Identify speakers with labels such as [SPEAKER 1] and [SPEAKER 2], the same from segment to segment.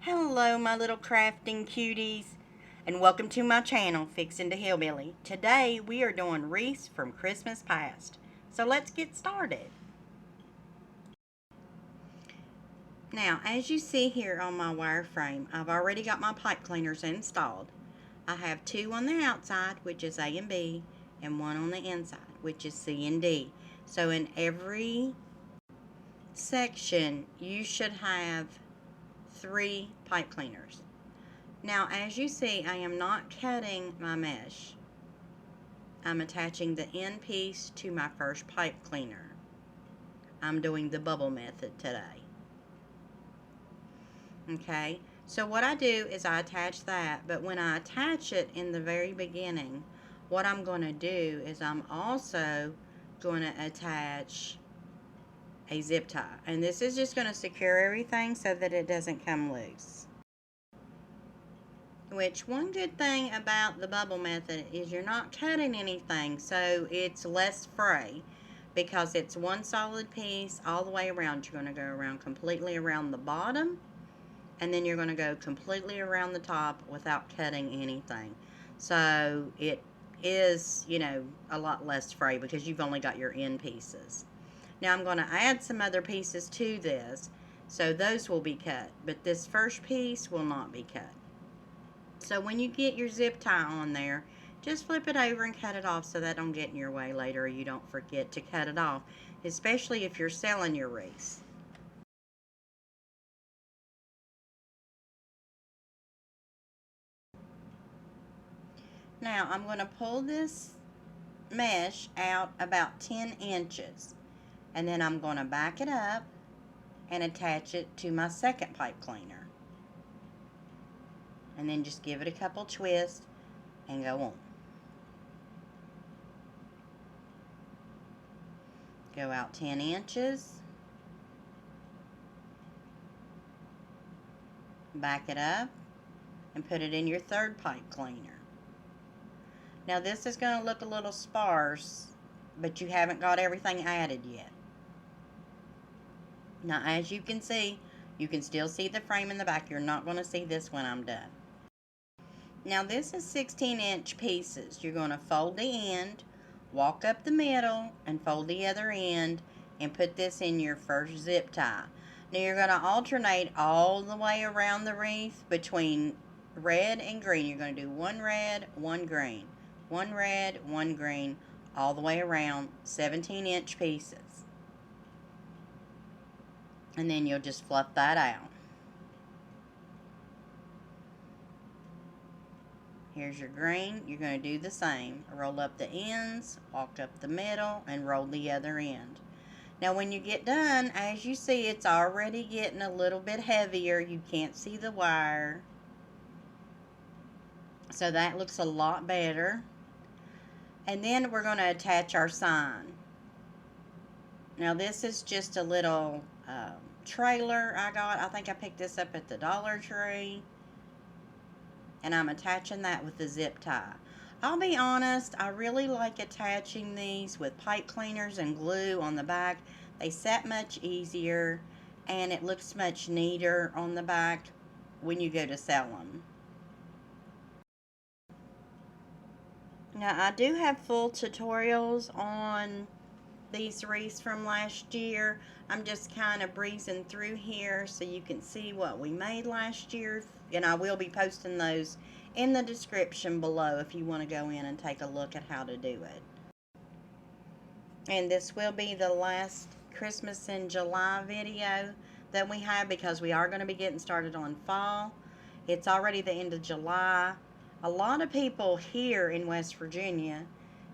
[SPEAKER 1] Hello, my little crafting cuties, and welcome to my channel, Fixin to Hillbilly. Today we are doing wreaths from Christmas past. So let's get started. Now, as you see here on my wireframe, I've already got my pipe cleaners installed. I have two on the outside, which is A and B, and one on the inside, which is C and D. So in every section, you should have 3 pipe cleaners. Now, as you see, I am not cutting my mesh. I'm attaching the end piece to my first pipe cleaner. I'm doing the bubble method today. Okay, so what I do is I attach that, but when I attach it in the very beginning, what I'm going to do is I'm also going to attach a zip tie. And this is just going to secure everything so that it doesn't come loose. Which, one good thing about the bubble method is you're not cutting anything, so it's less fray because it's one solid piece all the way around. You're going to go around completely around the bottom, and then you're going to go completely around the top without cutting anything. So it is, a lot less fray because you've only got your end pieces. Now I'm going to add some other pieces to this, so those will be cut, but this first piece will not be cut. So when you get your zip tie on there, just flip it over and cut it off so that don't get in your way later or you don't forget to cut it off, especially if you're selling your wreaths. Now I'm going to pull this mesh out about 10 inches, and then I'm going to back it up and attach it to my second pipe cleaner. And then just give it a couple twists and go on. Go out 10 inches. Back it up and put it in your third pipe cleaner. Now this is going to look a little sparse, but you haven't got everything added yet. Now as you can see, you can still see the frame in the back. You're not going to see this when I'm done. Now this is 16-inch pieces. You're going to fold the end, walk up the middle, and fold the other end, and put this in your first zip tie. Now you're going to alternate all the way around the wreath between red and green. You're going to do one red, one green, one red, one green, all the way around, 17-inch pieces. And then you'll just fluff that out. Here's your green. You're going to do the same. Roll up the ends, walk up the middle, and roll the other end. Now when you get done, as you see, it's already getting a little bit heavier. You can't see the wire. So that looks a lot better. And then we're going to attach our sign. Now this is just a little trailer I got. I think I picked this up at the Dollar Tree. And I'm attaching that with the zip tie. I'll be honest, I really like attaching these with pipe cleaners and glue on the back. They set much easier and it looks much neater on the back when you go to sell them. Now I do have full tutorials on these wreaths from last year. I'm just kind of breezing through here so you can see what we made last year, and I will be posting those in the description below if you want to go in and take a look at how to do it. And this will be the last Christmas in July video that we have because we are going to be getting started on fall. It's already the end of July. A lot of people here in West Virginia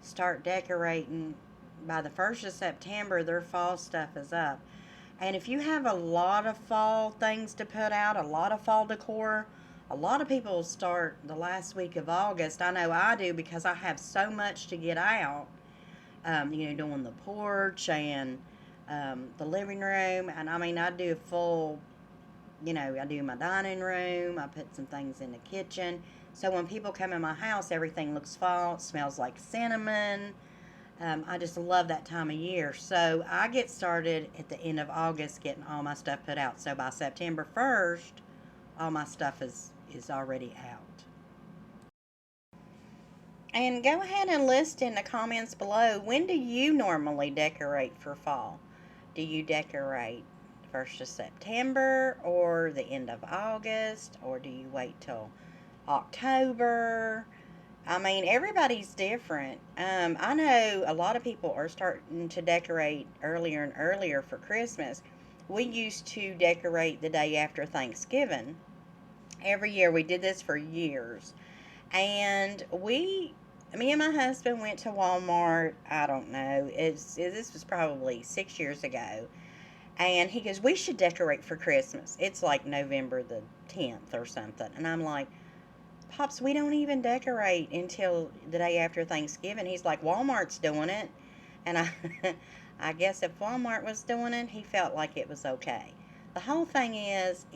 [SPEAKER 1] start decorating by the 1st of September. Their fall stuff is up. And if you have a lot of fall things to put out, a lot of fall decor, a lot of people start the last week of August. I know I do because I have so much to get out. Doing the porch and the living room. And I mean, I do a full, I do my dining room. I put some things in the kitchen. So when people come in my house, everything looks fall. It smells like cinnamon. I just love that time of year. So I get started at the end of August getting all my stuff put out. So by September 1st, all my stuff is already out. And go ahead and list in the comments below, when do you normally decorate for fall? Do you decorate 1st of September or the end of August, or do you wait till October? I mean, everybody's different. I know a lot of people are starting to decorate earlier and earlier for Christmas. We used to decorate the day after Thanksgiving. Every year, we did this for years. And me and my husband went to Walmart, I don't know, this was probably 6 years ago. And he goes, we should decorate for Christmas. It's like November the 10th or something. And I'm like, Pops, we don't even decorate until the day after Thanksgiving. He's like, Walmart's doing it. And I guess if Walmart was doing it, he felt like it was okay. The whole thing is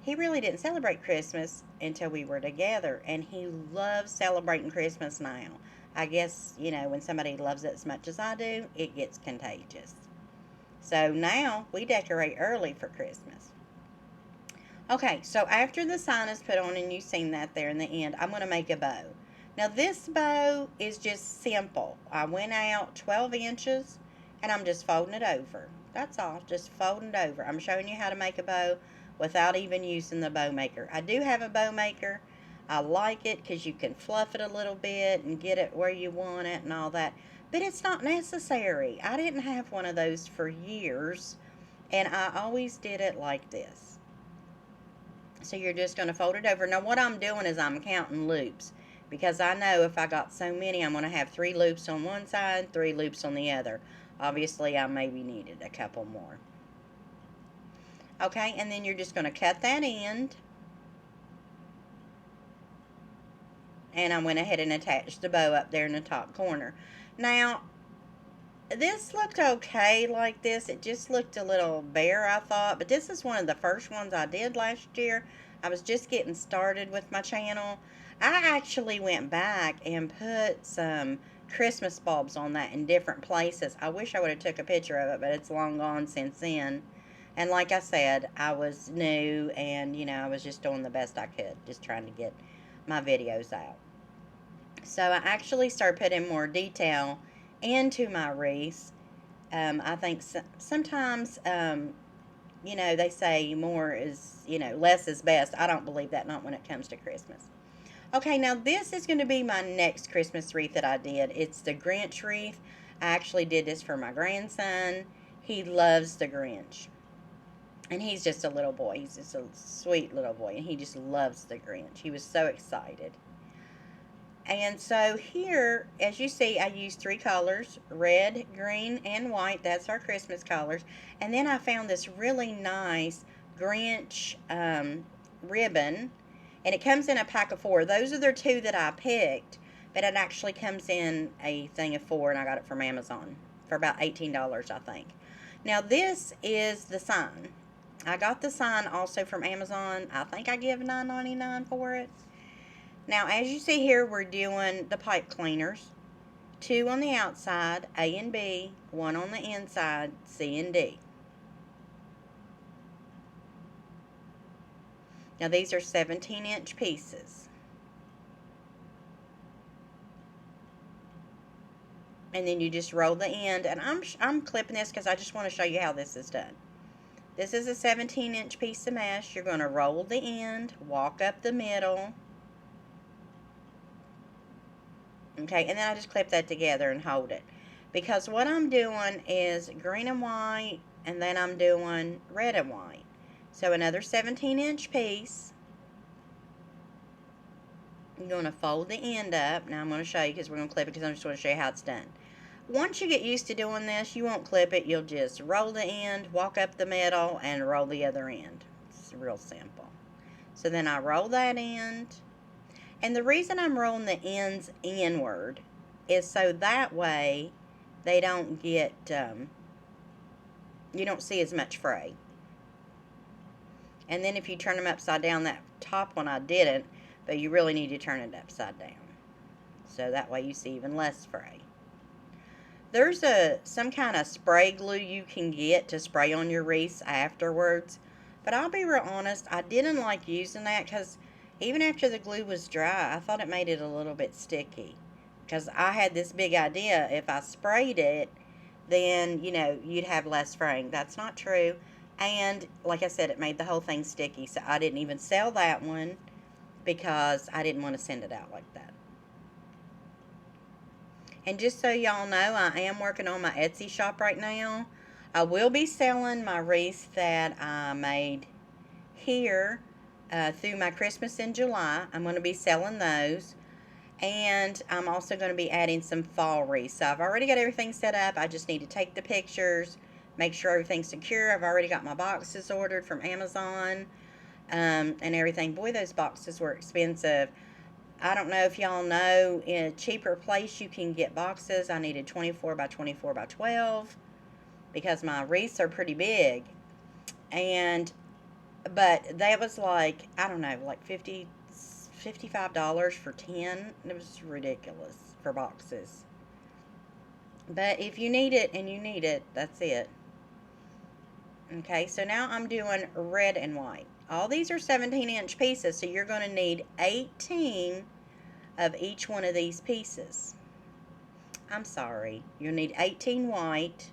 [SPEAKER 1] he really didn't celebrate Christmas until we were together, and he loves celebrating Christmas now. I guess, when somebody loves it as much as I do, it gets contagious. So now we decorate early for Christmas. Okay, so after the sign is put on, and you've seen that there in the end, I'm going to make a bow. Now this bow is just simple. I went out 12 inches, and I'm just folding it over. That's all, just folding it over. I'm showing you how to make a bow without even using the bow maker. I do have a bow maker. I like it because you can fluff it a little bit and get it where you want it and all that. But it's not necessary. I didn't have one of those for years, and I always did it like this. So you're just going to fold it over. Now what I'm doing is I'm counting loops, because I know if I got so many, I'm going to have 3 loops on one side, 3 loops on the other. Obviously, I maybe needed a couple more. Okay, and then you're just going to cut that end. And I went ahead and attached the bow up there in the top corner. Now, this looked okay like this. It just looked a little bare, I thought. But this is one of the first ones I did last year. I was just getting started with my channel. I actually went back and put some Christmas bulbs on that in different places. I wish I would have took a picture of it, but it's long gone since then. And like I said, I was new, and, I was just doing the best I could, just trying to get my videos out. So I actually started putting more detail into my wreaths. I think sometimes, they say more is, less is best. I don't believe that, not when it comes to Christmas. Okay, now this is going to be my next Christmas wreath that I did. It's the Grinch wreath. I actually did this for my grandson. He loves the Grinch. And he's just a little boy. He's just a sweet little boy. And he just loves the Grinch. He was so excited. And so here, as you see, I used 3 colors. Red, green, and white. That's our Christmas colors. And then I found this really nice Grinch ribbon. And it comes in a pack of 4. Those are the 2 that I picked. But it actually comes in a thing of 4. And I got it from Amazon for about $18, I think. Now this is the sign. I got the sign also from Amazon. I think I give $9.99 for it. Now, as you see here, we're doing the pipe cleaners. 2 on the outside, A and B. 1 on the inside, C and D. Now, these are 17-inch pieces. And then you just roll the end. And I'm clipping this because I just want to show you how this is done. This is a 17-inch piece of mesh. You're going to roll the end, walk up the middle. Okay, and then I just clip that together and hold it. Because what I'm doing is green and white, and then I'm doing red and white. So another 17-inch piece. I'm going to fold the end up. Now I'm going to show you because we're going to clip it because I'm just going to show you how it's done. Once you get used to doing this, you won't clip it. You'll just roll the end, walk up the middle, and roll the other end. It's real simple. So then I roll that end. And the reason I'm rolling the ends inward is so that way they don't get, you don't see as much fray. And then if you turn them upside down, that top one I didn't, but you really need to turn it upside down. So that way you see even less fray. There's some kind of spray glue you can get to spray on your wreaths afterwards. But I'll be real honest, I didn't like using that because even after the glue was dry, I thought it made it a little bit sticky. Because I had this big idea, if I sprayed it, then, you know, you'd have less fraying. That's not true. And like I said, it made the whole thing sticky. So I didn't even sell that one because I didn't want to send it out like that. And just so y'all know, I am working on my Etsy shop right now. I will be selling my wreaths that I made here through my Christmas in July. I'm going to be selling those. And I'm also going to be adding some fall wreaths. So I've already got everything set up. I just need to take the pictures, make sure everything's secure. I've already got my boxes ordered from Amazon and everything. Boy, those boxes were expensive. I don't know if y'all know, in a cheaper place you can get boxes. I needed 24 by 24 by 12 because my wreaths are pretty big. But that was like, I don't know, like $55 for 10. It was ridiculous for boxes. But if you need it and you need it, that's it. Okay, so now I'm doing red and white. All these are 17-inch pieces, so you're going to need 18 of each one of these pieces. I'm sorry. You'll need 18 white,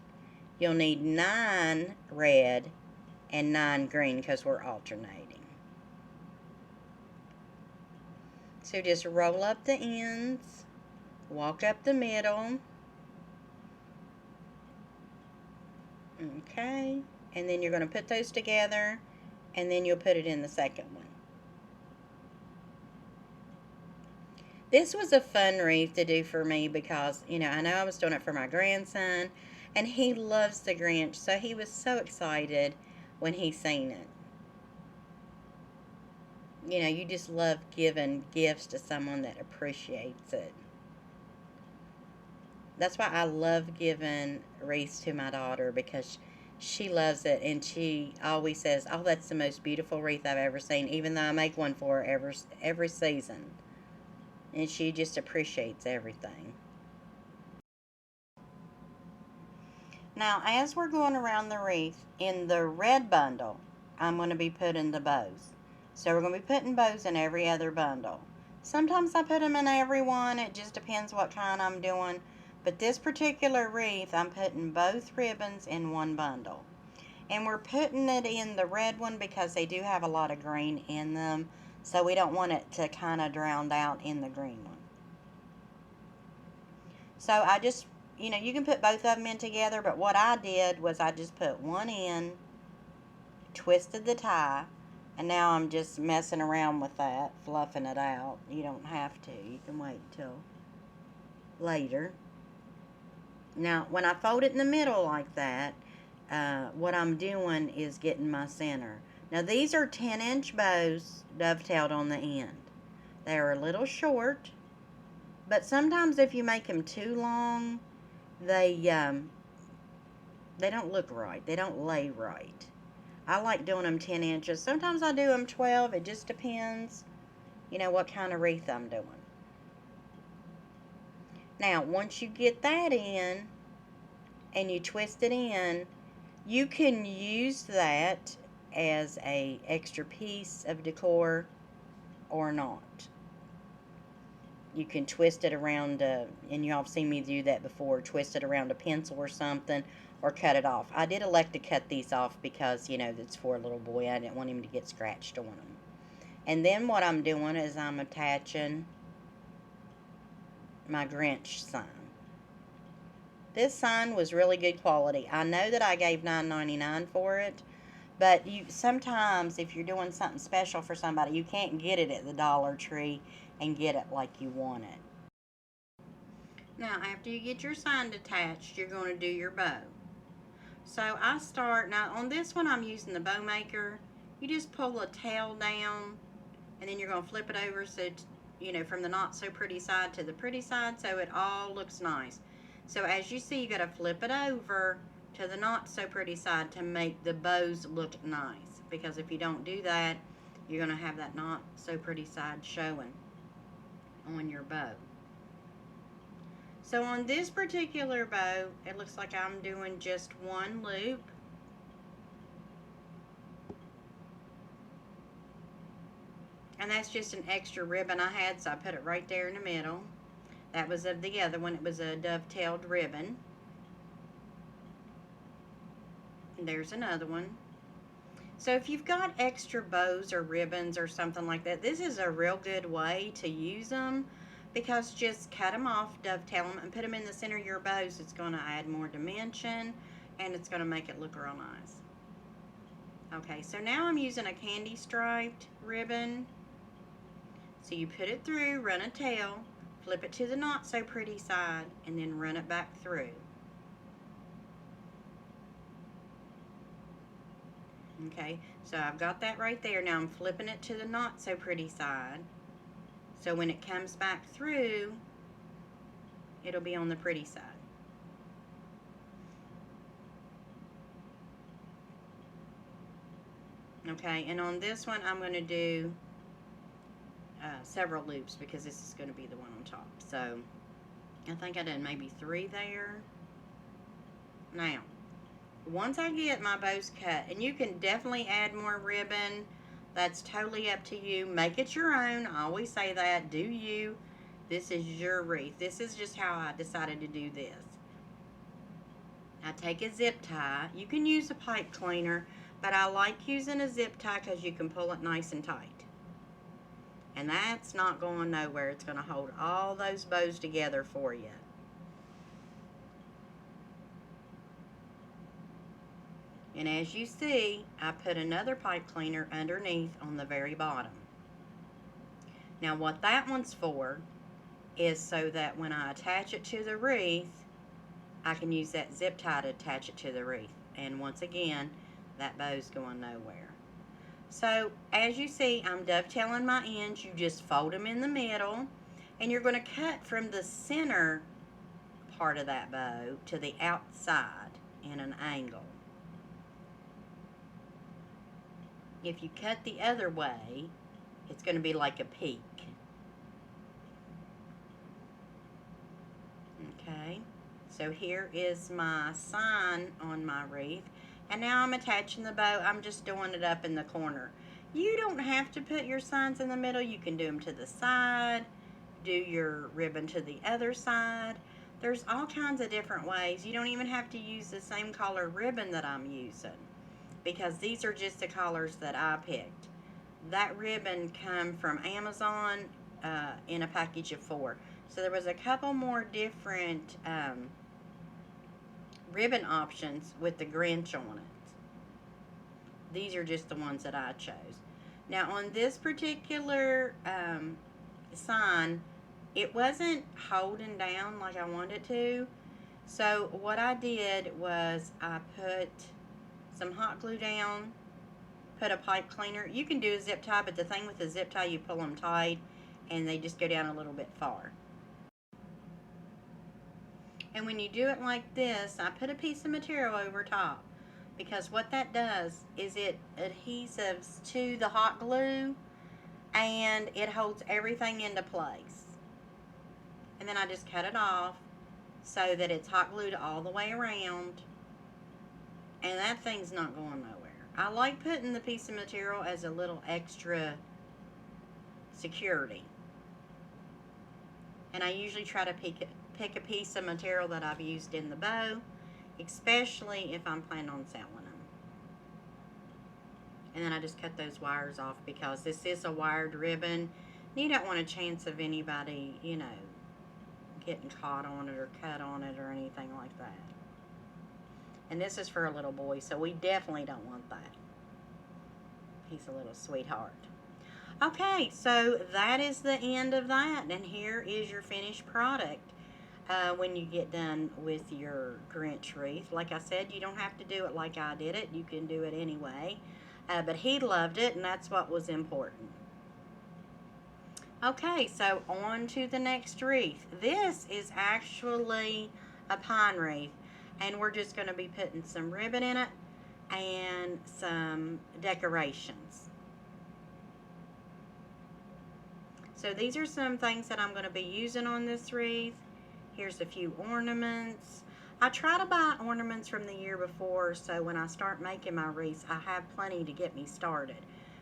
[SPEAKER 1] you'll need 9 red, and 9 green because we're alternating. So just roll up the ends, walk up the middle. Okay, and then you're going to put those together, and then you'll put it in the second one. This was a fun wreath to do for me because, you know I was doing it for my grandson, and he loves the Grinch, so he was so excited when he seen it. You just love giving gifts to someone that appreciates it. That's why I love giving wreaths to my daughter, because she loves it, and she always says, "Oh, that's the most beautiful wreath I've ever seen," even though I make one for her every season. And she just appreciates everything. Now, as we're going around the wreath, in the red bundle, I'm going to be putting the bows. So we're going to be putting bows in every other bundle. Sometimes I put them in every one. It just depends what kind I'm doing. But this particular wreath, I'm putting both ribbons in one bundle. And we're putting it in the red one because they do have a lot of green in them. So we don't want it to kind of drown out in the green one. So I just, you can put both of them in together, but what I did was I just put one in, twisted the tie, and now I'm just messing around with that, fluffing it out. You don't have to. You can wait till later. Now, when I fold it in the middle like that, what I'm doing is getting my center. Now, these are 10-inch bows dovetailed on the end. They're a little short, but sometimes if you make them too long, they don't look right. They don't lay right. I like doing them 10 inches. Sometimes I do them 12. It just depends, what kind of wreath I'm doing. Now, once you get that in and you twist it in, you can use that as a extra piece of decor or not. You can twist it around, and y'all have seen me do that before, twist it around a pencil or something, or cut it off. I did elect to cut these off because, it's for a little boy. I didn't want him to get scratched on them. And then what I'm doing is I'm attaching my Grinch sign. This sign was really good quality. I know that I gave $9.99 for it, but sometimes if you're doing something special for somebody, you can't get it at the Dollar Tree and get it like you want it. Now, after you get your sign attached, you're going to do your bow. So I start, now on this one I'm using the bow maker. You just pull the tail down, and then you're going to flip it over so, from the not so pretty side to the pretty side, so it all looks nice. So as you see, you got to flip it over to the not so pretty side to make the bows look nice. Because if you don't do that, you're going to have that not so pretty side showing on your bow. So on this particular bow, it looks like I'm doing just one loop. And that's just an extra ribbon I had, so I put it right there in the middle. That was of the other one. It was a dovetailed ribbon. And there's another one. So if you've got extra bows or ribbons or something like that, this is a real good way to use them, because just cut them off, dovetail them, and put them in the center of your bows. It's going to add more dimension, and it's going to make it look real nice. Okay, so now I'm using a candy striped ribbon. So you put it through, run a tail, flip it to the not so pretty side, and then run it back through. Okay, so I've got that right there. Now I'm flipping it to the not so pretty side. So when it comes back through, it'll be on the pretty side. Okay, and on this one, I'm going to do several loops, because this is going to be the one on top. So I think I done maybe 3 there. Now, once I get my bows cut, and you can definitely add more ribbon, that's totally up to you. Make it your own. I always say that. Do you. This is your wreath. This is just how I decided to do this. I take a zip tie. You can use a pipe cleaner, but I like using a zip tie because you can pull it nice and tight. And that's not going nowhere. It's going to hold all those bows together for you. And as you see, I put another pipe cleaner underneath on the very bottom. Now what that one's for is so that when I attach it to the wreath, I can use that zip tie to attach it to the wreath. And once again, that bow's going nowhere. So as you see, I'm dovetailing my ends. You just fold them in the middle, and you're going to cut from the center part of that bow to the outside in an angle. If you cut the other way, it's going to be like a peak. Okay, so here is my sign on my wreath. And now I'm attaching the bow. I'm just doing it up in the corner. You don't have to put your signs in the middle. You can do them to the side. Do your ribbon to the other side. There's all kinds of different ways. You don't even have to use the same color ribbon that I'm using, because these are just the colors that I picked. That ribbon come from Amazon in a package of 4. So there was a couple more different ribbon options with the Grinch on it. These are just the ones that I chose. Now on this particular sign, it wasn't holding down like I wanted it to. So what I did was I put some hot glue down, put a pipe cleaner. You can do a zip tie, but the thing with the zip tie, you pull them tight and they just go down a little bit far. And when you do it like this, I put a piece of material over top, because what that does is it adhesives to the hot glue and it holds everything into place. And then I just cut it off so that it's hot glued all the way around, and that thing's not going nowhere. I like putting the piece of material as a little extra security. And I usually try to pick a piece of material that I've used in the bow, especially if I'm planning on selling them. And then I just cut those wires off, because this is a wired ribbon. You don't want a chance of anybody, you know, getting caught on it or cut on it or anything like that. And this is for a little boy, so we definitely don't want that. He's a little sweetheart. Okay, so that is the end of that, and here is your finished product when you get done with your Grinch wreath. Like I said, you don't have to do it like I did it. You can do it anyway. But he loved it, and that's what was important. Okay, so on to the next wreath. This is actually a pine wreath, and we're just going to be putting some ribbon in it and some decorations. So these are some things that I'm going to be using on this wreath. Here's a few ornaments. I try to buy ornaments from the year before, so when I start making my wreaths, I have plenty to get me started.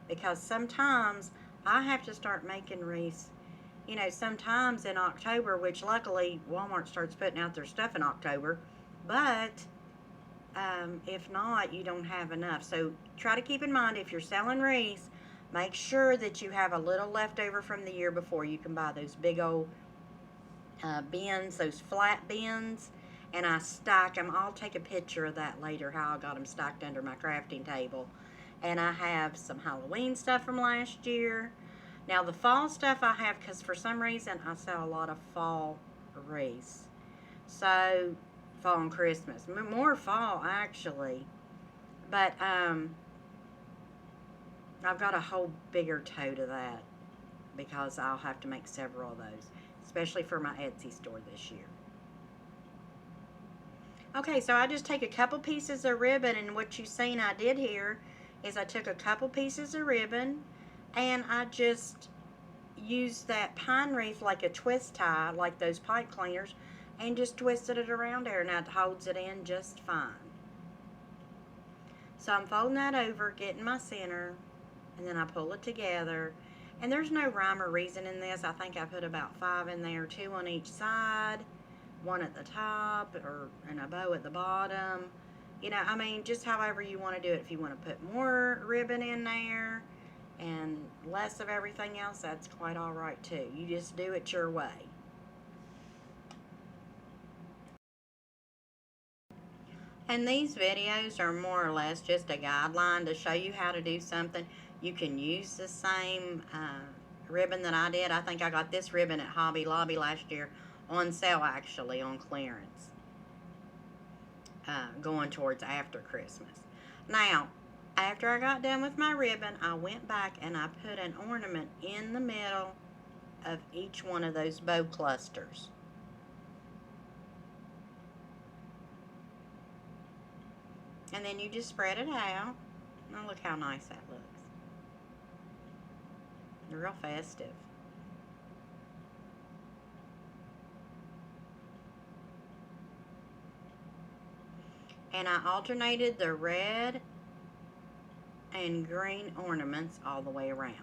[SPEAKER 1] Because sometimes I have to start making wreaths, you know, sometimes in October, which luckily Walmart starts putting out their stuff in October. But if not, you don't have enough. So try to keep in mind, if you're selling wreaths, make sure that you have a little left over from the year before. You can buy those big old bins, those flat bins, and I stack them. I'll take a picture of that later, how I got them stacked under my crafting table. And I have some Halloween stuff from last year. Now the fall stuff I have, because for some reason I sell a lot of fall wreaths. So fall and Christmas, more fall actually. But I've got a whole bigger tote of that because I'll have to make several of those, especially for my Etsy store this year. Okay, so I just take a couple pieces of ribbon, and what you've seen I did here is I took a couple pieces of ribbon and I just used that pine wreath like a twist tie, like those pipe cleaners, and just twisted it around there, and that holds it in just fine. So I'm folding that over, getting my center, and then I pull it together. And there's no rhyme or reason in this. I think I put about 5 in there, 2 on each side, 1 at the top, and a bow at the bottom. You know, I mean, just however you want to do it. If you want to put more ribbon in there and less of everything else, that's quite all right too. You just do it your way. And these videos are more or less just a guideline to show you how to do something. You can use the same ribbon that I did. I think I got this ribbon at Hobby Lobby last year on sale, actually, on clearance, going towards after Christmas. Now, after I got done with my ribbon, I went back and I put an ornament in the middle of each one of those bow clusters. And then you just spread it out. Now look how nice that looks. Real festive. And I alternated the red and green ornaments all the way around.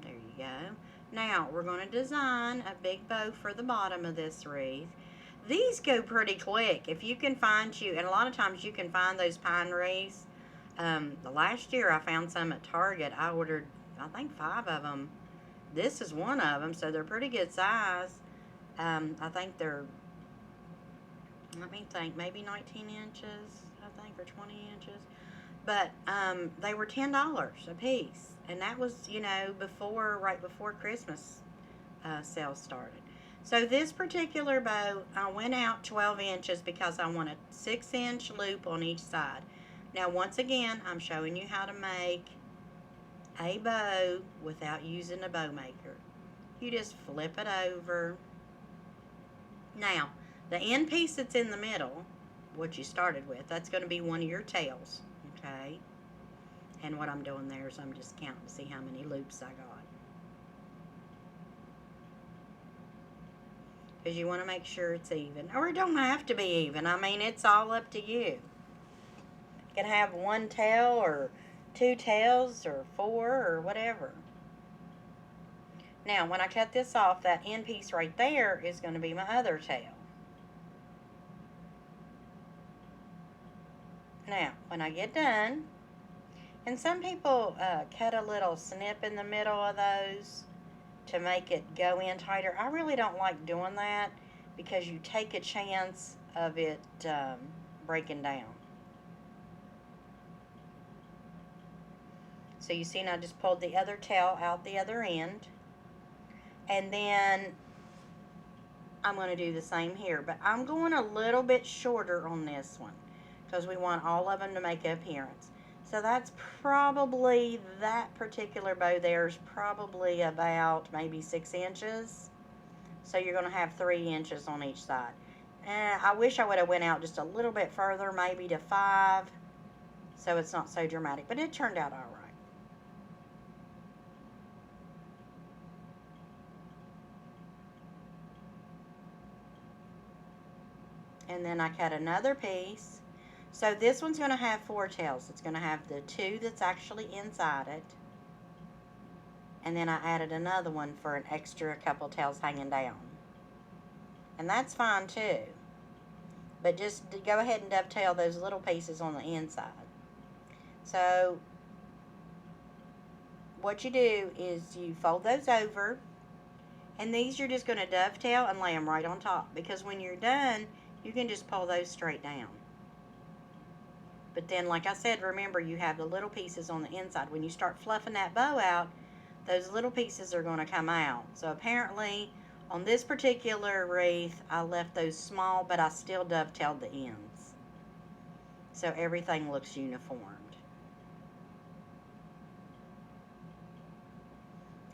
[SPEAKER 1] There you go. Now we're going to design a big bow for the bottom of this wreath. These go pretty quick. If you can find and a lot of times you can find those pine wreaths. The last year I found some at Target. I ordered, I think, 5 of them. This is one of them, so they're pretty good size. I think they're, let me think, maybe 19 inches, I think, or 20 inches. But they were $10 a piece. And that was, you know, right before Christmas sales started. So this particular bow, I went out 12 inches because I want a 6-inch loop on each side. Now, once again, I'm showing you how to make a bow without using a bow maker. You just flip it over. Now, the end piece that's in the middle, what you started with, that's going to be one of your tails, okay? And what I'm doing there is I'm just counting to see how many loops I got. Because you want to make sure it's even. Or it don't have to be even. I mean, it's all up to you. You can have 1 tail or 2 tails or 4 or whatever. Now, when I cut this off, that end piece right there is going to be my other tail. Now, when I get done, and some people cut a little snip in the middle of those to make it go in tighter. I really don't like doing that because you take a chance of it breaking down. So you see, now I just pulled the other tail out the other end. And then I'm going to do the same here. But I'm going a little bit shorter on this one because we want all of them to make an appearance. So that's probably, that particular bow there is probably about maybe 6 inches. So you're going to have 3 inches on each side. And I wish I would have went out just a little bit further, maybe to 5, so it's not so dramatic. But it turned out all right. And then I cut another piece. So this one's going to have 4 tails. It's going to have the 2 that's actually inside it. and then I added another one for an extra couple tails hanging down. And that's fine too. But just go ahead and dovetail those little pieces on the inside. So what you do is you fold those over, and these you're just going to dovetail and lay them right on top, because when you're done, you can just pull those straight down. But then, like I said, remember you have the little pieces on the inside. When you start fluffing that bow out, those little pieces are going to come out. So apparently on this particular wreath, I left those small, but I still dovetailed the ends, so everything looks uniformed.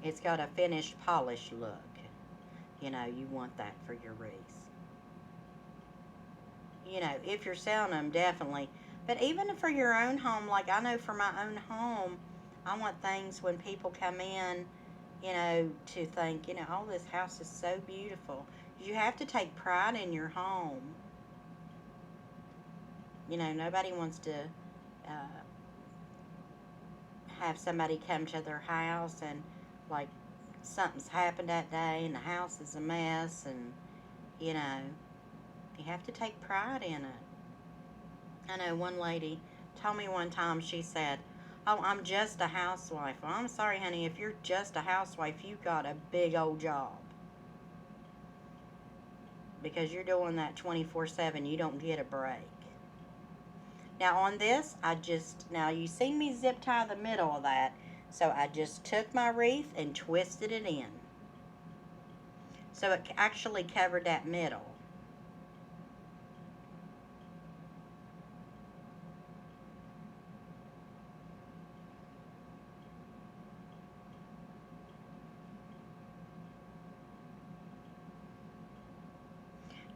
[SPEAKER 1] It's got a finished, polished look. You know, you want that for your wreaths. You know, if you're selling them, definitely. But even for your own home, like I know for my own home, I want things when people come in, you know, to think, you know, oh, this house is so beautiful. You have to take pride in your home. You know, nobody wants to have somebody come to their house and, like, something's happened that day and the house is a mess, and, you know, you have to take pride in it. I know one lady told me one time, she said, oh, I'm just a housewife. Well, I'm sorry, honey, if you're just a housewife, you've got a big old job. Because you're doing that 24/7, you don't get a break. Now on this, now you see me zip tie the middle of that, so I just took my wreath and twisted it in. So it actually covered that middle.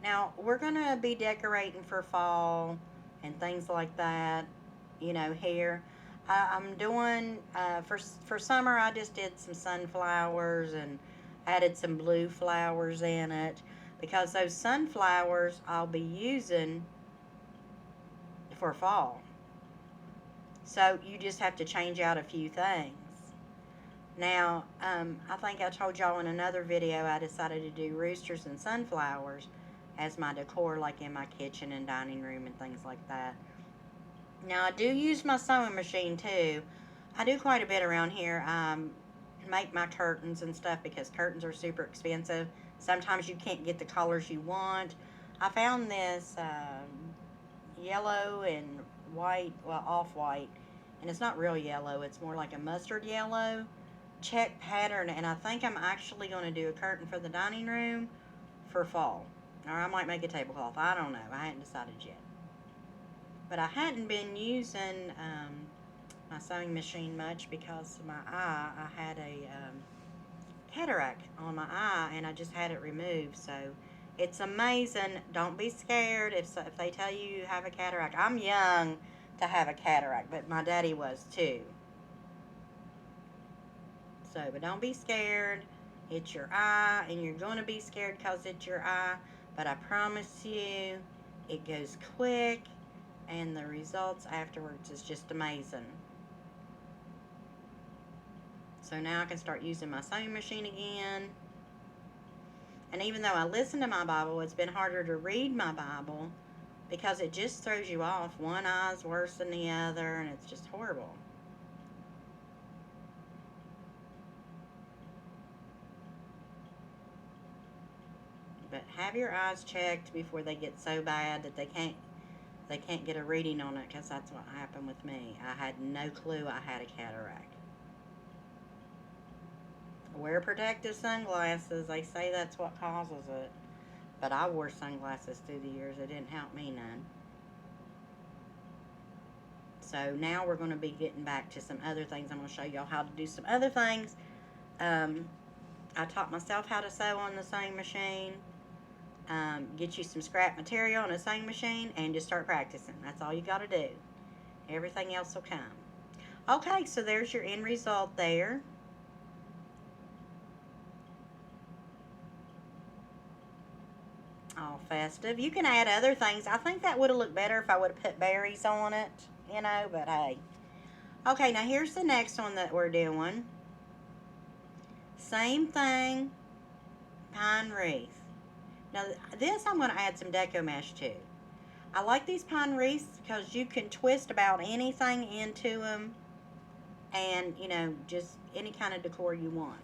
[SPEAKER 1] Now, we're going to be decorating for fall and things like that, you know, here. I'm doing, for summer, I just did some sunflowers and added some blue flowers in it, because those sunflowers I'll be using for fall. So you just have to change out a few things. Now, I think I told y'all in another video I decided to do roosters and sunflowers as my decor, like in my kitchen and dining room and things like that. Now, I do use my sewing machine too. I do quite a bit around here. Make my curtains and stuff, because curtains are super expensive. Sometimes you can't get the colors you want. I found this yellow and white, well, off-white, and it's not real yellow, it's more like a mustard yellow check pattern, and I think I'm actually going to do a curtain for the dining room for fall. Or I might make a tablecloth. I don't know. I hadn't decided yet. But I hadn't been using my sewing machine much because of my eye. I had a cataract on my eye, and I just had it removed. So it's amazing. Don't be scared if they tell you you have a cataract. I'm young to have a cataract, but my daddy was too. So, but don't be scared. It's your eye, and you're going to be scared because it's your eye. But I promise you, it goes quick, and the results afterwards is just amazing. So now I can start using my sewing machine again. And even though I listen to my Bible, it's been harder to read my Bible because it just throws you off. One eye's worse than the other, and it's just horrible. But have your eyes checked before they get so bad that they can't get a reading on it, because that's what happened with me. I had no clue I had a cataract. Wear protective sunglasses. They say that's what causes it. But I wore sunglasses through the years. It didn't help me none. So now we're going to be getting back to some other things. I'm going to show y'all how to do some other things. I taught myself how to sew on the sewing machine. Get you some scrap material on a sewing machine and just start practicing. That's all you got to do. Everything else will come. Okay, so there's your end result there. All festive. You can add other things. I think that would have looked better if I would have put berries on it, you know, but hey. Okay, now here's the next one that we're doing. Same thing, pine wreath. Now this I'm going to add some deco mesh to. I like these pine wreaths because you can twist about anything into them, and you know, just any kind of decor you want.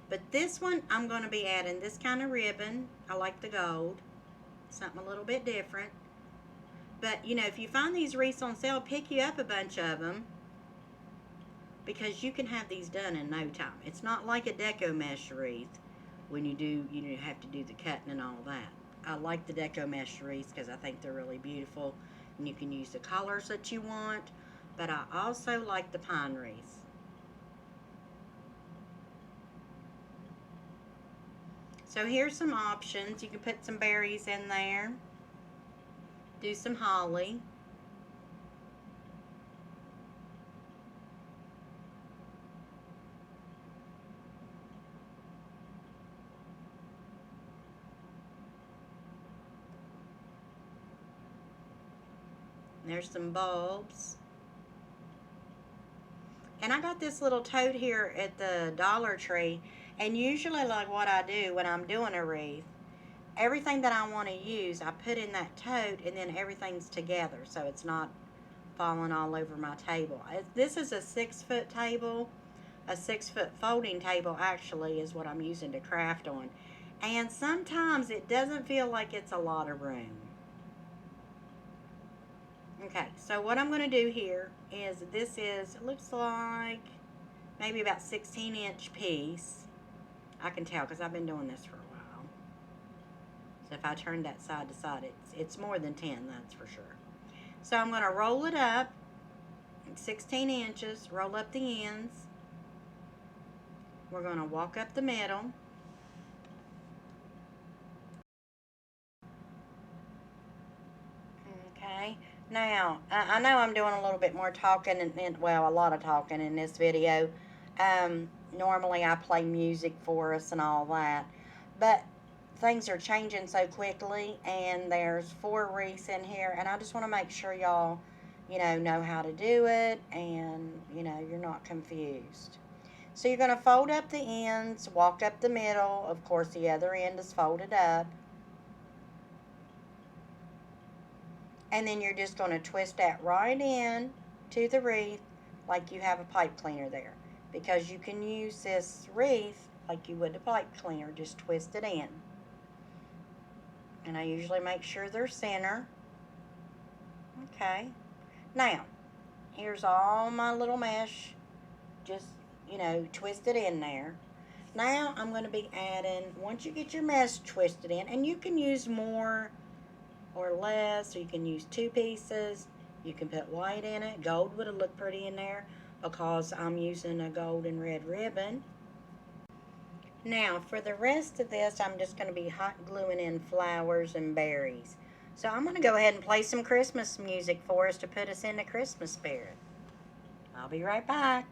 [SPEAKER 1] But this one I'm going to be adding this kind of ribbon. I like the gold, something a little bit different. But you know, if you find these wreaths on sale, pick you up a bunch of them, because you can have these done in no time. It's not like a deco mesh wreath when you do, you know, have to do the cutting and all that. I like the deco mesh wreaths because I think they're really beautiful, and you can use the colors that you want. But I also like the pine wreaths. So here's some options. You can put some berries in there, do some holly. There's some bulbs. And I got this little tote here at the Dollar Tree. And usually, like what I do when I'm doing a wreath, everything that I want to use, I put in that tote, and then everything's together, so it's not falling all over my table. This is a 6-foot table. A 6-foot folding table, actually, is what I'm using to craft on. And sometimes it doesn't feel like it's a lot of room. Okay, so what I'm going to do here is, this is, it looks like maybe about 16-inch piece. I can tell because I've been doing this for a while. So if I turn that side to side, it's more than 10, that's for sure. So I'm going to roll it up 16 inches, roll up the ends. We're going to walk up the middle. Okay. Now, I know I'm doing a little bit more talking, and well, a lot of talking in this video. Normally I play music for us and all that, but things are changing so quickly, and there's 4 wreaths in here, and I just want to make sure y'all, you know how to do it, and, you know, you're not confused. So you're going to fold up the ends, walk up the middle. Of course, the other end is folded up. And then you're just going to twist that right in to the wreath like you have a pipe cleaner there. Because you can use this wreath like you would a pipe cleaner, just twist it in. And I usually make sure they're center. Okay. Now, here's all my little mesh, just, you know, twisted in there. Now I'm going to be adding, once you get your mesh twisted in, and you can use more or less, or you can use 2 pieces. You can put white in it. Gold would have looked pretty in there, because I'm using a gold and red ribbon. Now, for the rest of this, I'm just going to be hot gluing in flowers and berries. So I'm going to go ahead and play some Christmas music for us to put us in the Christmas spirit. I'll be right back.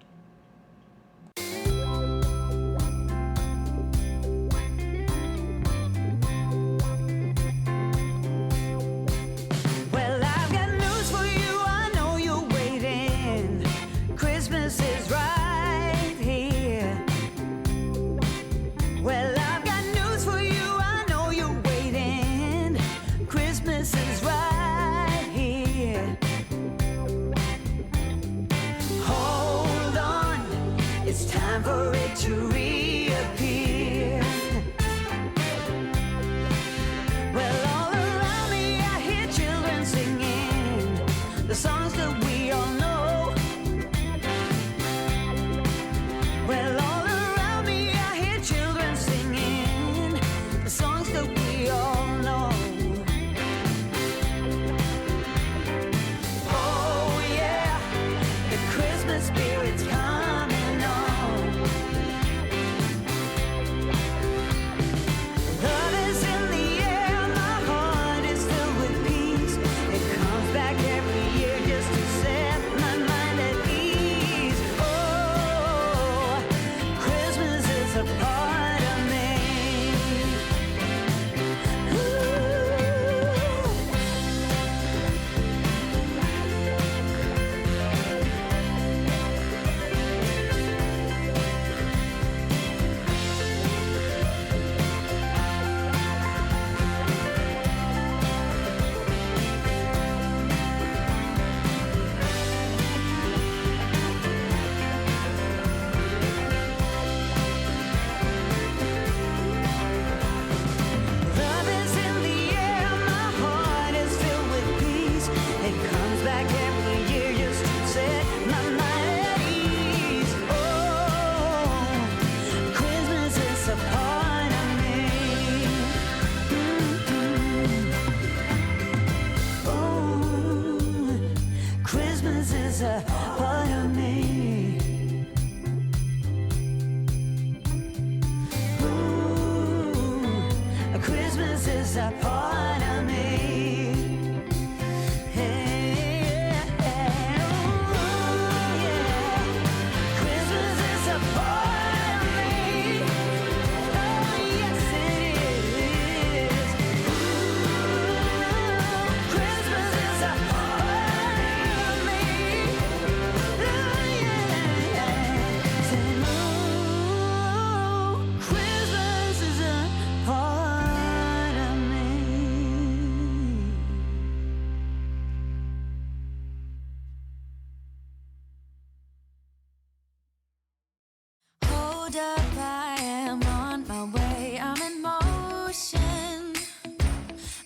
[SPEAKER 2] hold up, I am on my way. I'm in motion.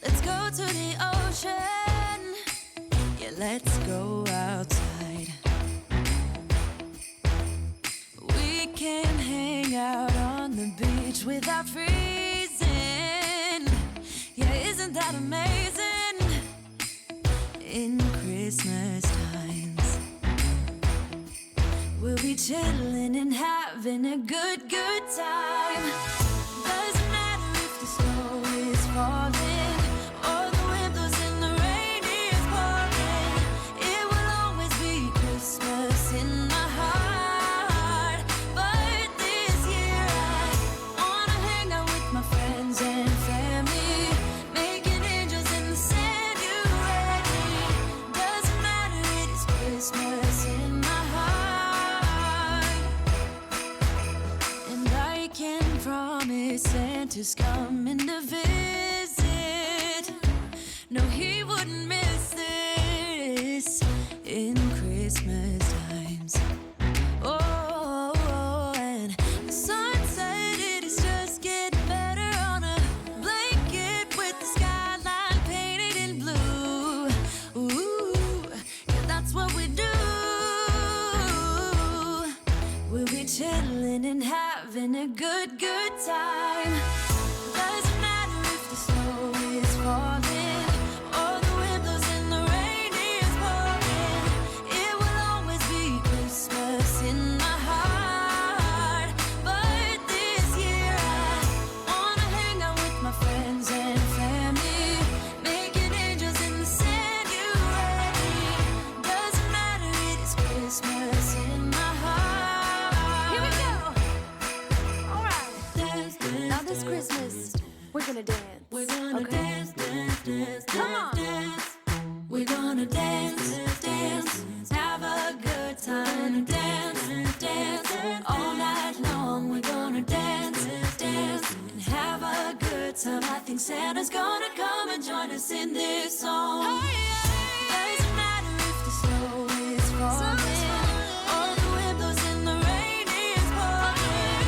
[SPEAKER 2] Let's go to the ocean. Yeah, let's go outside. We can hang out on the beach without freezing. Yeah, isn't that amazing? In Christmas times, we'll be chilling and having a good time. Doesn't matter if the snow is falling or the wind blows and the rain is pouring. It will always be Christmas in my heart. But this year I wanna hang out with my friends and family, making angels in the sand. You ready? Doesn't matter, it is Christmas in my heart. And I can promise Santa's coming to visit. No, he wouldn't miss this in Christmas times. Oh, and the sun said it is just getting better on a blanket with the skyline painted in blue. Ooh, yeah, that's what we do. We'll be chilling and having a good time. Doesn't matter if the snow is falling or the wind blows and the rain is pouring. It will always be Christmas in my heart. But this year I wanna hang out with my friends and family, making angels in the sand. You ready? Doesn't matter, it is Christmas in my heart.
[SPEAKER 3] Here we go. All right.
[SPEAKER 2] Dance, dance,
[SPEAKER 3] Now this Christmas, we're gonna dance.
[SPEAKER 2] we're gonna
[SPEAKER 3] Okay.
[SPEAKER 2] dance, dance, dance,
[SPEAKER 3] Come on.
[SPEAKER 2] dance. We're gonna dance, dance, have a good time. Dance, dance, all night long. We're gonna dance, dance, and have a good time. I think Santa's gonna come and join us in this song. Doesn't matter if the snow is falling or the wind blows and the rain is pouring.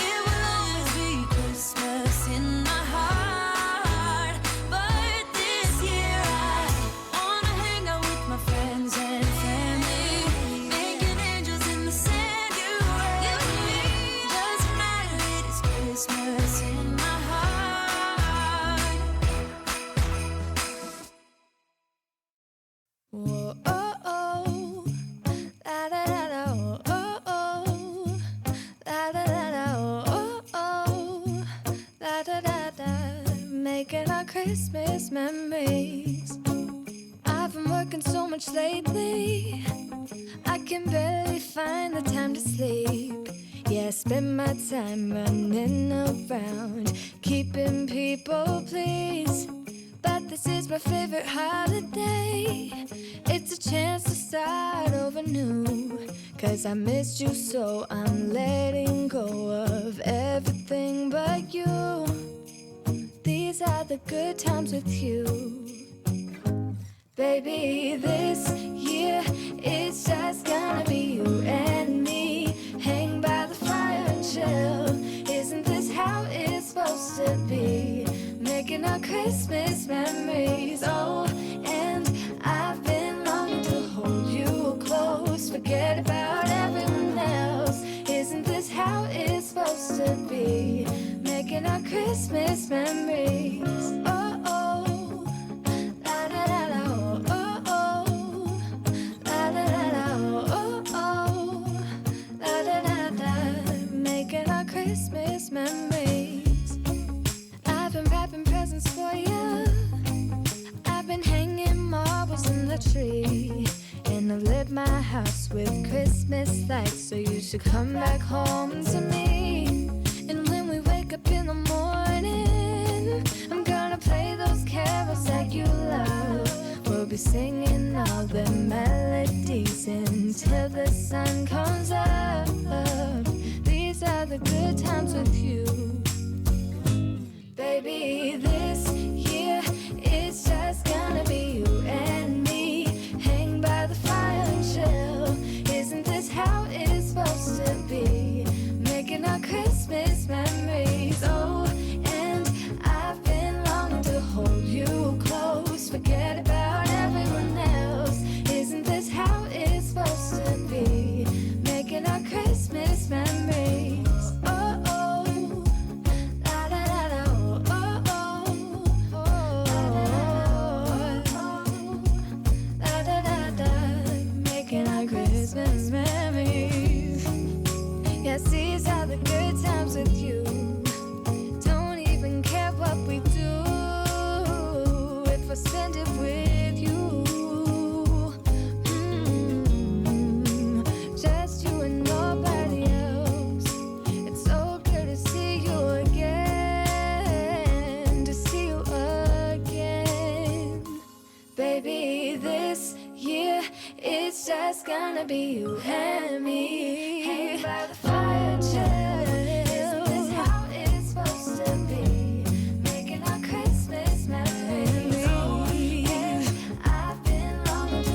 [SPEAKER 2] It will always be Christmas in my heart. But this year I wanna hang out with my friends and family, making angels in the sand. You ready? Doesn't matter, it is Christmas in my heart.
[SPEAKER 3] Whoa, oh, oh. La, da, da, da, oh, oh, oh. La, da, da, da, oh, oh, oh. La, da, da, da. Making our Christmas memories. I've been working so much lately, I can barely find the time to sleep. Yeah, I spend my time running around, keeping people pleased. But this is my favorite holiday. It's a chance to start over new. 'Cause I missed you, so I'm letting go of everything but you. These are the good times with you. Baby, this year it's just gonna be you and me. Hang by the fire and chill. Isn't this how it's supposed to be? Making our Christmas memories. Oh, and I've been longing to hold you close. Forget about everyone else. Isn't this how it's supposed to be? Making our Christmas memories. Oh, oh. La, da, da, da, oh, oh, oh. La, da, da, da, oh, oh, oh. La, da, da, da. Making our Christmas memories. I've been wrapping presents for you. I've been hanging marbles in the tree. And I've lit my house with Christmas lights. So you should come back home to me. And when we wake up in the morning, I'm gonna play those carols that you love. We'll be singing all the melodies until the sun comes up. These are the good times with you. Baby, this year it's just gonna be you and me. Hang by the fire and chill. Isn't this how it's supposed to be? These are the good times with you. Don't even care what we do if I spend it with you. Just you and nobody else. It's so good to see you again, to see you again. Baby, this year it's just gonna be you and me. Hang by the fire, chill. Isn't this how it's supposed to be? Making our Christmas memories. Oh, yeah. I've been longing to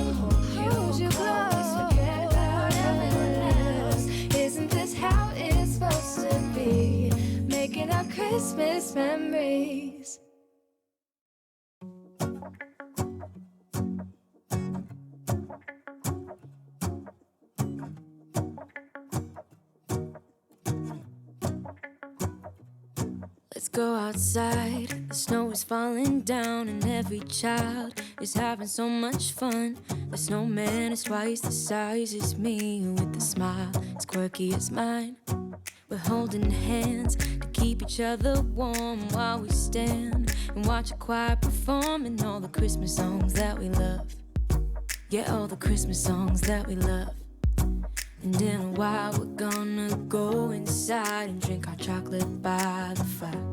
[SPEAKER 3] hold you close. Forget about everyone else. Isn't this how it's supposed to be? Making our Christmas memories. Let's go outside. The snow is falling down and every child is having so much fun. The snowman is twice the size as me, with a smile as quirky as mine. We're holding hands to keep each other warm while we stand and watch a choir performing all the Christmas songs that we love. Yeah, all the Christmas songs that we love. And in a while we're gonna go inside and drink our chocolate by the fire.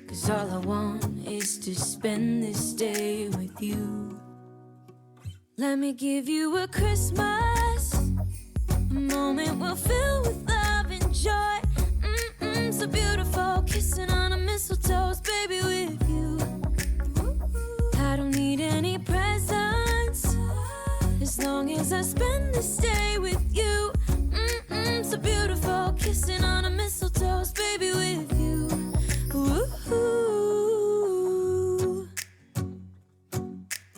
[SPEAKER 3] 'Cause all I want is to spend this day with you. Let me give you a Christmas, a moment we'll fill with love and joy. So beautiful, kissing on a mistletoe, baby, with you. I don't need any presents, as long as I spend this day with you. So beautiful, kissing on a mistletoe, baby, with you. Ooh.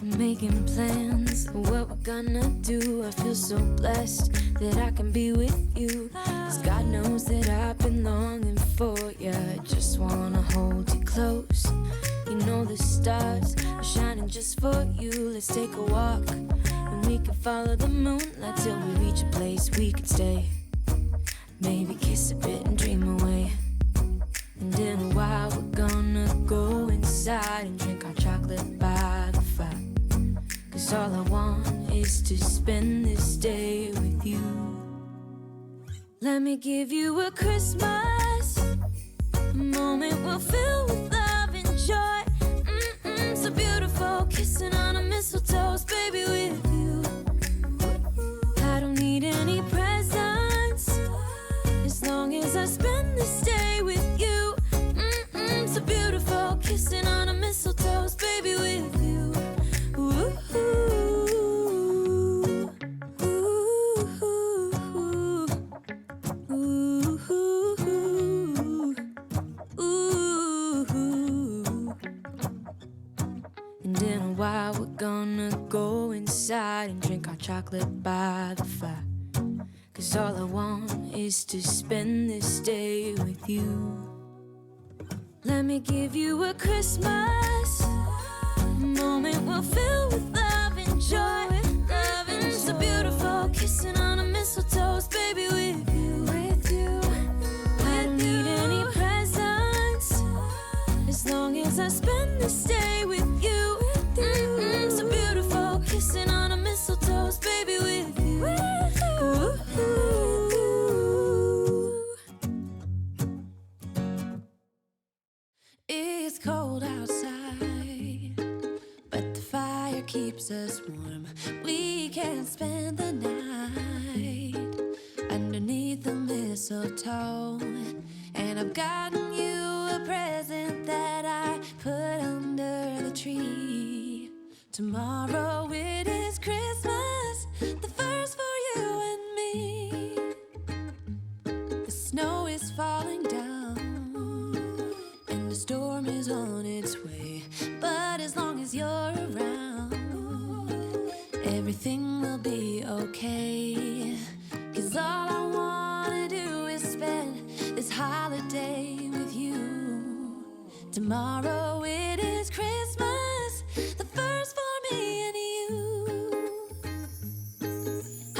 [SPEAKER 3] I'm making plans of what we're gonna do. I feel so blessed that I can be with you. 'Cause God knows that I've been longing for you. I just wanna hold you close. You know the stars are shining just for you. Let's take a walk and we can follow the moonlight till we reach a place we can stay. Maybe kiss a bit and dream away. And in a while we're gonna go inside and drink our chocolate by the fire. 'Cause all I want is to spend this day with you. Let me give you a Christmas, a moment we'll fill with love and joy. So beautiful, kissing on a mistletoe, baby, with you. I don't need any presents, as long as I spend this day with you. So beautiful, kissing on a mistletoe, baby, with you. Ooh. And in a while we're gonna go inside and drink our chocolate by the fire. 'Cause all I want is to spend this day with you. Let me give you a Christmas, a moment we'll fill with love and joy. Love and so beautiful, kissing on a mistletoe, baby, with you. With you. I don't need any presents, as long as I spend this day with you. So beautiful, kissing on a mistletoe, baby, with you. Ooh. It's cold outside, but the fire keeps us warm. We can spend the night underneath the mistletoe. And I've gotten you a present that I put under the tree. Tomorrow it is Christmas, the first for you and me. The snow is falling down and the storm is on its way. But as long as you're around, everything will be okay. 'Cause all I wanna do is spend this holiday with you. Tomorrow it is Christmas, the first for me and you.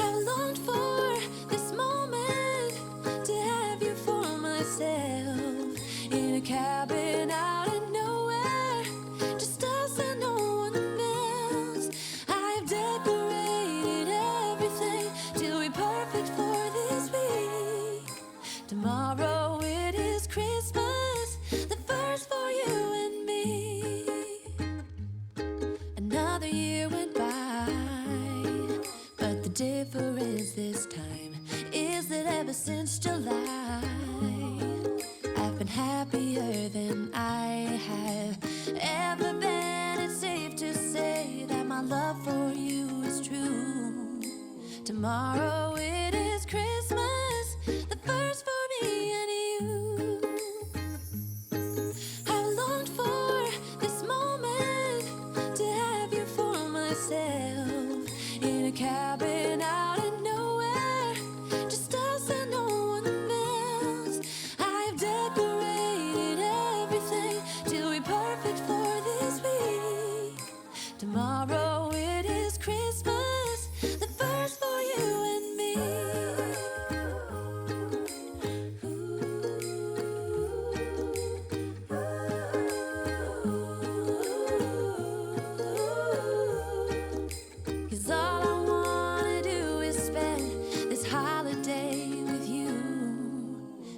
[SPEAKER 3] I've longed for this moment to have you myself in a cabin out of nowhere, just us and no one else. I've decorated everything till we're perfect for this week. Tomorrow it is Christmas, the first for you and me. Another year went by, but the difference this time is that ever since July, I've been happier than I have ever been. It's safe to say that my love for you is true. Tomorrow it is Christmas, the first for me and you. I've longed for this moment to have you for myself in a cabin out of nowhere, just us and no one else. I've decorated everything till we're perfect for this week. Tomorrow it is Christmas, the first for you and me. Cause all I wanna do is spend this holiday with you.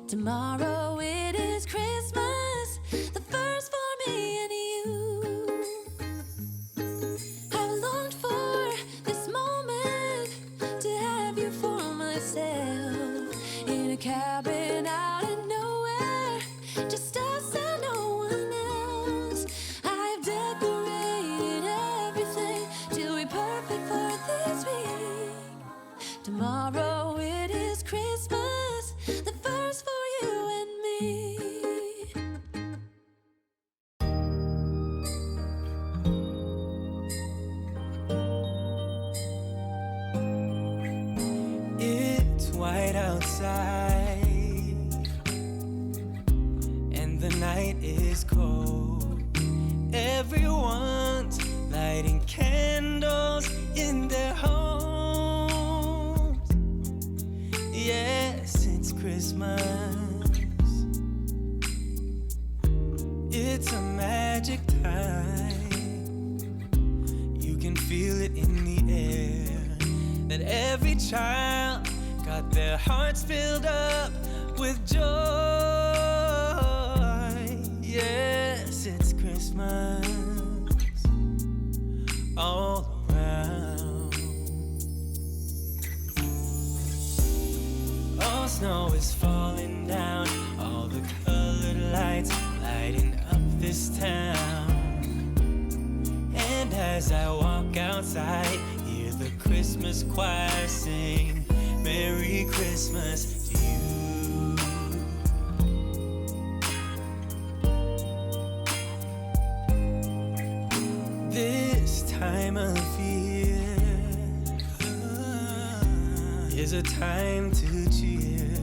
[SPEAKER 3] Tomorrow it is Christmas, the first for me and you. I've longed for this moment to have you for myself in a cabin out of nowhere, just us and no one else. I've decorated everything till we're perfect for this week. Tomorrow it is Christmas, the first for you and me.
[SPEAKER 4] It's white outside, and the night is cold. Everyone's lighting candles in their homes. Yes, it's Christmas. It's a magic time. You can feel it in the air, that every child got their hearts filled up with joy. Yes, it's Christmas all around. Oh, snow is falling down, all the colored lights lighting up this town. And as I walk outside, hear the Christmas choir sing, Merry Christmas to you. This time of year is a time to cheer.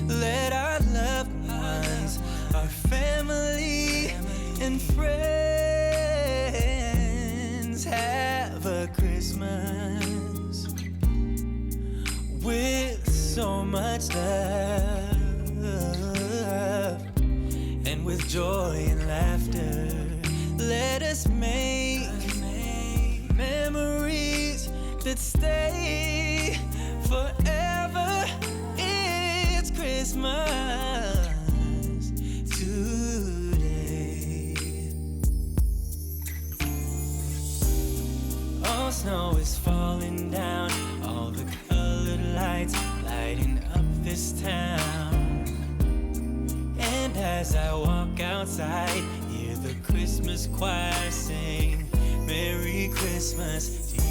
[SPEAKER 4] Let our loved ones, our family and friends have a Christmas with so much love, and with joy and laughter. Let us make memories that stay forever. It's Christmas today. Oh, snow is falling down, all the colored lights lighting up this town. And as I walk outside, hear the Christmas choir sing, Merry Christmas to you.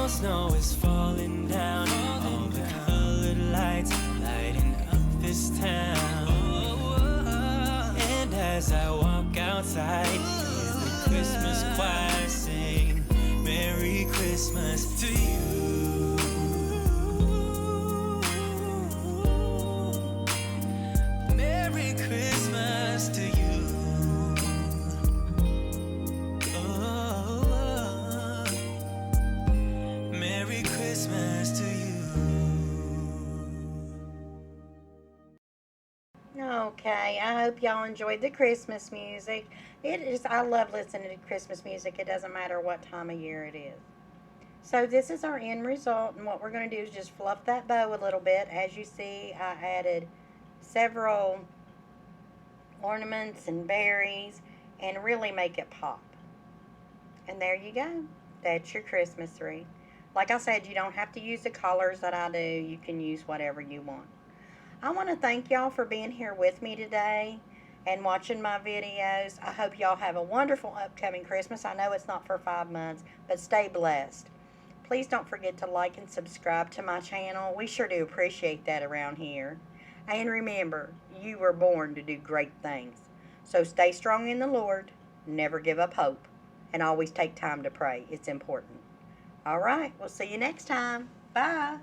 [SPEAKER 4] Snow is falling down, all the colored
[SPEAKER 1] Okay, I hope y'all enjoyed the Christmas music. I love listening to Christmas music. It doesn't matter what time of year it is. So this is our end result, and what we're going to do is just fluff that bow a little bit. As you see, I added several ornaments and berries and really make it pop. And there you go. That's your Christmas wreath. Like I said, you don't have to use the colors that I do. You can use whatever you want. I want to thank y'all for being here with me today and watching my videos. I hope y'all have a wonderful upcoming Christmas. I know it's not for 5 months, but stay blessed. Please don't forget to like and subscribe to my channel. We sure do appreciate that around here. And remember, you were born to do great things. So stay strong in the Lord, never give up hope, and always take time to pray. It's important. All right, we'll see you next time. Bye.